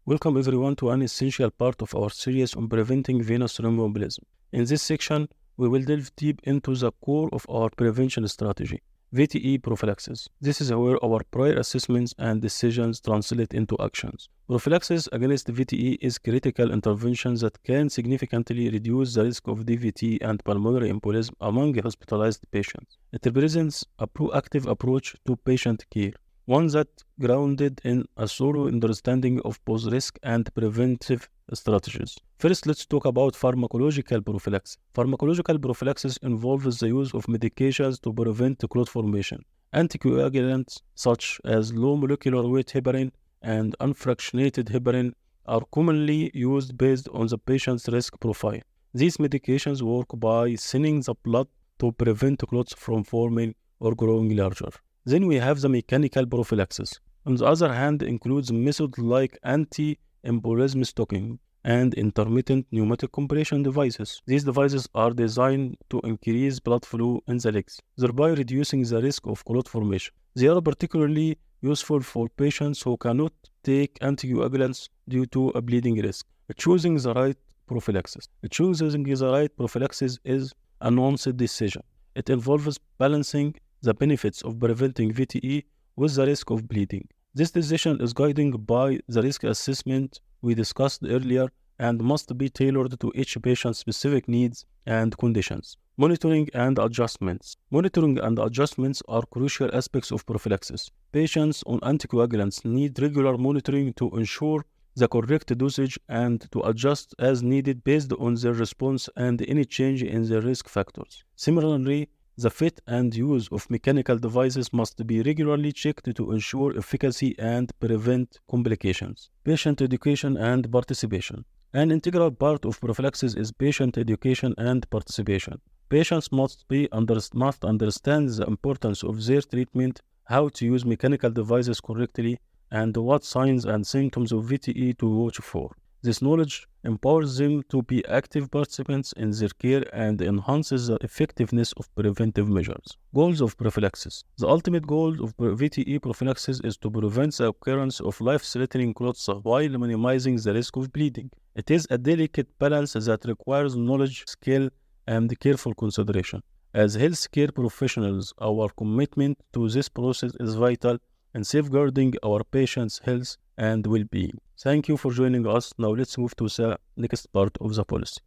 Welcome everyone to an essential part of our series on preventing venous thromboembolism. In this section, we will delve deep into the core of our prevention strategy, VTE prophylaxis. This is where our prior assessments and decisions translate into actions. Prophylaxis against VTE is critical intervention that can significantly reduce the risk of DVT and pulmonary embolism among hospitalized patients. It represents a proactive approach to patient care, one that grounded in a thorough understanding of both risk and preventive strategies. First, let's talk about pharmacological prophylaxis. Pharmacological prophylaxis involves the use of medications to prevent clot formation. Anticoagulants such as low molecular weight heparin and unfractionated heparin are commonly used based on the patient's risk profile. These medications work by thinning the blood to prevent clots from forming or growing larger. Then we have the mechanical prophylaxis. On the other hand, includes methods like anti-embolism stocking and intermittent pneumatic compression devices. These devices are designed to increase blood flow in the legs, thereby reducing the risk of clot formation. They are particularly useful for patients who cannot take anticoagulants due to a bleeding risk. Choosing the right prophylaxis. Choosing the right prophylaxis is a nuanced decision. It involves balancing the benefits of preventing VTE with the risk of bleeding. This decision is guided by the risk assessment we discussed earlier and must be tailored to each patient's specific needs and conditions. Monitoring and adjustments. Monitoring and adjustments are crucial aspects of prophylaxis. Patients on anticoagulants need regular monitoring to ensure the correct dosage and to adjust as needed based on their response and any change in their risk factors. Similarly, the fit and use of mechanical devices must be regularly checked to ensure efficacy and prevent complications. Patient education and participation. An integral part of prophylaxis is patient education and participation. Patients must understand the importance of their treatment, how to use mechanical devices correctly, and what signs and symptoms of VTE to watch for. This knowledge empowers them to be active participants in their care and enhances the effectiveness of preventive measures. Goals of prophylaxis. The ultimate goal of VTE prophylaxis is to prevent the occurrence of life-threatening clots while minimizing the risk of bleeding. It is a delicate balance that requires knowledge, skill, and careful consideration. As healthcare professionals, our commitment to this process is vital in safeguarding our patients' health and well-being. Thank you for joining us. Now let's move to the next part of the policy.